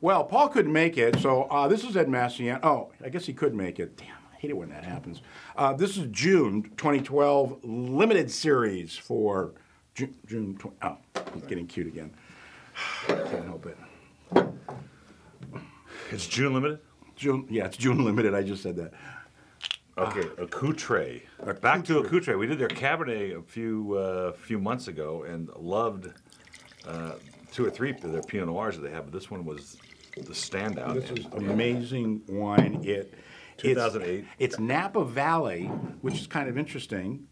Well, Paul couldn't make it, so this is Ed Massian. Oh, I guess he could make it. Damn, I hate it when that happens. This is June 2012 limited series for June 20. Oh, he's getting cute again. Can't help it. It's June limited? June, yeah, it's June limited. I just said that. Okay, Accoutre. Back to Accoutre. We did their Cabernet a few months ago and loved 2 or 3 of their Pinot Noirs that they have, but this one was the standout. This is amazing wine. 2008. It's Napa Valley, which is kind of interesting.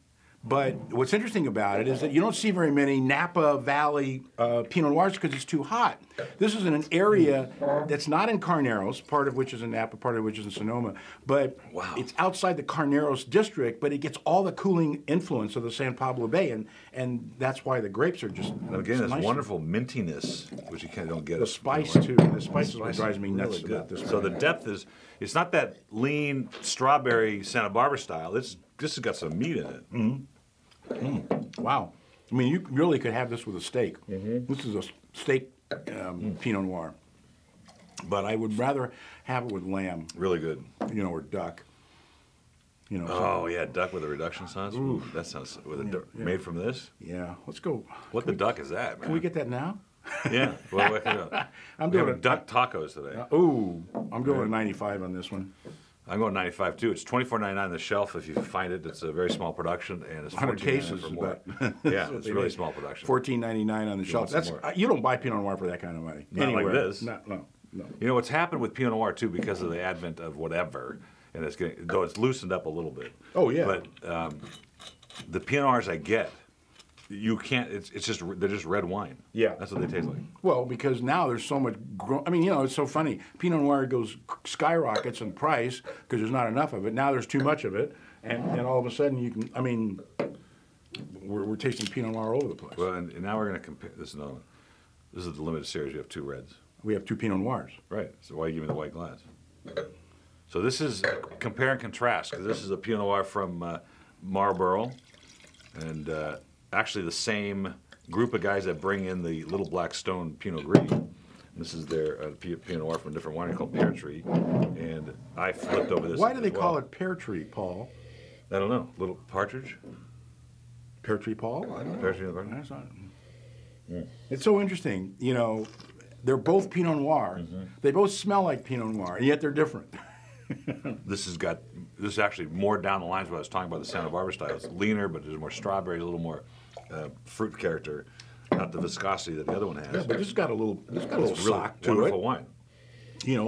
But what's interesting about it is that you don't see very many Napa Valley Pinot Noirs because it's too hot. This is in an area that's not in Carneros, part of which is in Napa, part of which is in Sonoma, but it's outside the Carneros district, but it gets all the cooling influence of the San Pablo Bay, and that's why the grapes are just And again, this nice. wonderful mintiness, which you kind of don't get. The spice, too. The spice is what drives me nuts really about this So wine. the depth is, it's not that lean strawberry Santa Barbara style. This has got some meat in it. Mm-hmm. Wow. I mean, you really could have this with a steak. This is a steak Pinot Noir. But I would rather have it with lamb, Really good. or duck. Oh, yeah, duck with a reduction sauce? Ooh, that sounds, made from this? Yeah, let's go. What the duck is that, man? Can we get that now? Yeah. Well, I'm we're doing having duck tacos today. Ooh, I'm going to 95 on this one. I'm going 95 too. It's $24.99 on the shelf if you find it. It's a very small production, and it's 100 $14.99 cases, for more. but Yeah, it's a really small production. $14.99 on the shelf. want some That's more. you don't buy Pinot Noir for that kind of money. Not like Anywhere. this. No. You know what's happened with Pinot Noir too, because of the advent of whatever, and it's getting, though it's loosened up a little bit. Oh, yeah. But the Pinot Noirs I get, you can't. It's just they're just red wine. Yeah. That's what they taste like. Well, because now there's so much. I mean, it's so funny. Pinot Noir skyrockets in price because there's not enough of it. Now there's too much of it, and all of a sudden you can. I mean, we're tasting Pinot Noir all over the place. Well, and now we're going to compare. This is another one. This is the limited series. You have 2 reds. We have 2 Pinot Noirs. Right. So why you give me the white glass? So this is compare and contrast, because this is a Pinot Noir from Marlborough, and actually the same group of guys that bring in the Little Black Stone Pinot Gris. This is their Pinot Noir from a different winery called Pear Tree, and I flipped over this. Why do they call it Pear Tree, Paul? I don't know. Little Partridge? Pear Tree, Paul? I don't know. Pear Tree and the Partridge? That's not. It's so interesting. They're both Pinot Noir. They both smell like Pinot Noir, and yet they're different. This is actually more down the lines of what I was talking about, the Santa Barbara style. It's leaner, but there's more strawberry, a little more fruit character, not the viscosity that the other one has. Yeah, but this has got a little sock to wonderful it. wine.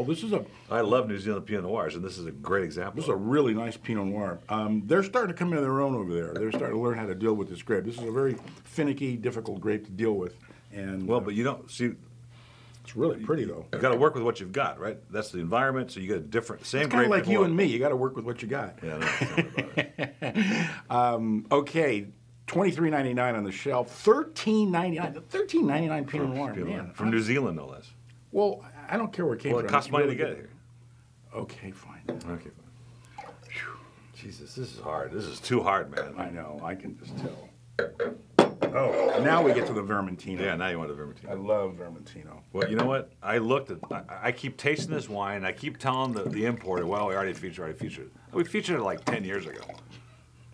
This is a I love New Zealand Pinot Noirs, and this is a great example. This is a really nice Pinot Noir. They're starting to come into their own over there. They're starting to learn how to deal with this grape. This is a very finicky, difficult grape to deal with. And Well, but you don't see. it's really pretty though. You got to work with what you've got, right? That's the environment. So you got a different, same It's kind grape. of like you before. and me. You got to work with what you got. Yeah, no, tell me about it. Okay, $23.99 on the shelf. $13.99. The $13.99 Pinot Noir, Pinot Noir. man. From New Zealand, no less. Well, I don't care where it came Well, from. it costs It's money really to get good. it here. Okay, fine. Okay, fine. Jesus, this is hard. This is too hard, man. I know. I can just tell. Oh, now we get to the Vermentino. Yeah, now you want the Vermentino. I love Vermentino. Well, you know what? I looked at. I keep tasting this wine. I keep telling the importer, "Well, we already featured it." We featured it like 10 years ago.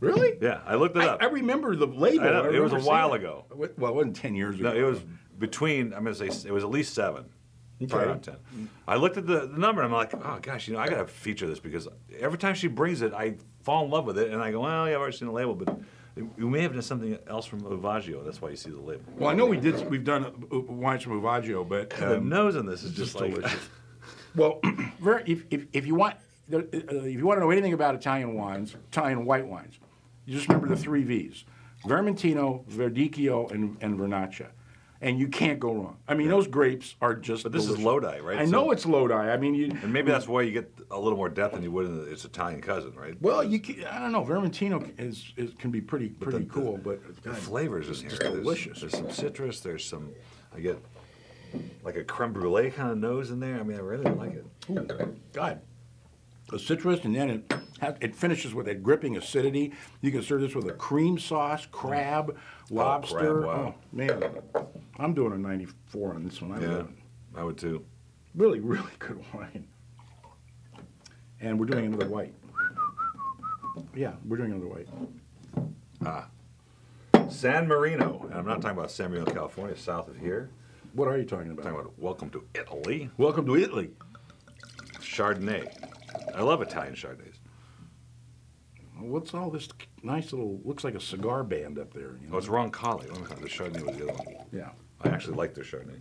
Really? Yeah, I looked it up. I remember the label. I know, it was a remember while seeing it. ago. Well, it wasn't 10 years ago. No, it was between. I'm going to say it was at least 7. Probably Okay. around 10. I looked at the number and I'm like, oh gosh, I got to feature this because every time she brings it, I fall in love with it, and I go, well, yeah, I've already seen the label, but we may have done something else from Uvaggio. That's why you see the label. Well, I know we've done wines from Uvaggio, but The nose on this is just like delicious. Well, if you want to know anything about Italian wines, Italian white wines, you just remember the 3 V's: Vermentino, Verdicchio, and Vernaccia. And you can't go wrong. I mean, those grapes are just But this delicious. is Lodi, right? I know it's Lodi. I mean, And maybe that's why you get a little more depth than you would in its Italian cousin, right? well, I don't know. Vermentino can be pretty cool, but The flavors in here. just delicious. There's some citrus. There's some. I get like a creme brulee kind of nose in there. I mean, I really like it. Ooh, God. The citrus, and then it finishes with a gripping acidity. You can serve this with a cream sauce, crab, lobster. crab, wow. Oh, man. I'm doing a 94 on this one. I Yeah, love it. I would too. Really, really good wine. And we're doing another white. Yeah, we're doing another white. San Marino, and I'm not talking about San Marino, California, south of here. What are you talking I'm about? talking about welcome to Italy, Welcome to Italy. Chardonnay. I love Italian Chardonnays. What's all this nice little, looks like a cigar band up there. You know? Oh, it's Roncalli. The Chardonnay was the other one. Yeah. I actually like their Chardonnay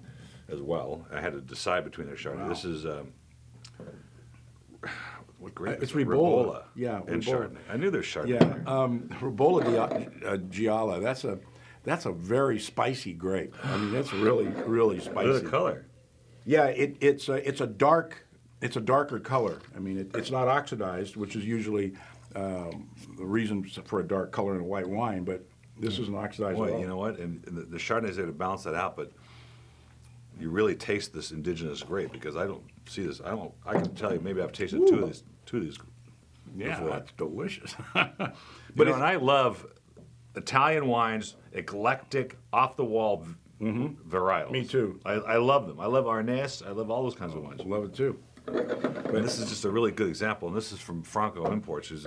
as well. I had to decide between their Chardonnay. Wow. This is what grape? It's is it? Ribolla. Yeah, and Ribolla. Chardonnay. I knew there's Chardonnay. Yeah, in there. Ribolla Gialla. That's a very spicy grape. I mean, that's really, really Look at spicy. the color. Yeah, it's a darker color. I mean, it's not oxidized, which is usually the reason for a dark color in a white wine. But this isn't oxidized at Boy, all. you know what? And the Chardonnay's there to balance that out, but you really taste this indigenous grape because I don't see this. I can tell you, maybe I've tasted two of these. Yeah, before. that's delicious. But and I love Italian wines, eclectic, off the wall varietals. Me too. I love them. I love Arnés. I love all those kinds of wines. Love it too. And this is just a really good example. And this is from Franco Imports, who's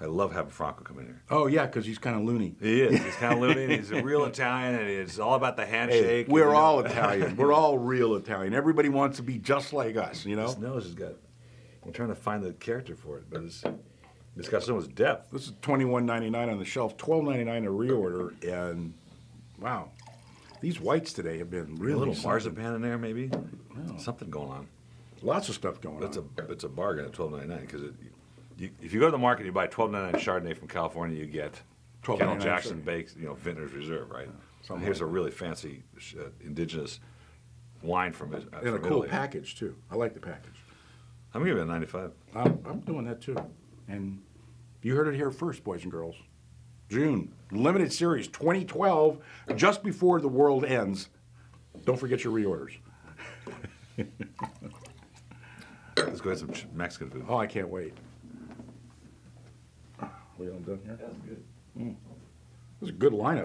I love having Franco come in here. Oh yeah, because he's kind of loony. He is. He's kind of loony. And he's a real Italian, and it's all about the handshake. Hey, we're and, all Italian. We're all real Italian. Everybody wants to be just like us, you know? His nose has got. I'm trying to find the character for it, but it's got so much depth. This is $21.99 on the shelf, $12.99 a reorder, and wow, these whites today have been really A little something. marzipan in there, maybe. Something going on. Lots of stuff going It's on. a bargain at $12.99 because if you go to the market, you buy $12.99 Chardonnay from California, you get Kendall $12.99 Jackson Chardonnay. Baked, Vintner's Reserve, right? something Here's like a really fancy indigenous wine from it. And a cool package too. I like the package. I'm giving it a 95. I'm doing that too. And you heard it here first, boys and girls. June, limited series 2012, just before the world ends. Don't forget your reorders. Let's go get some Mexican food. Oh, I can't wait. We all done here? That's good. This is a good lineup.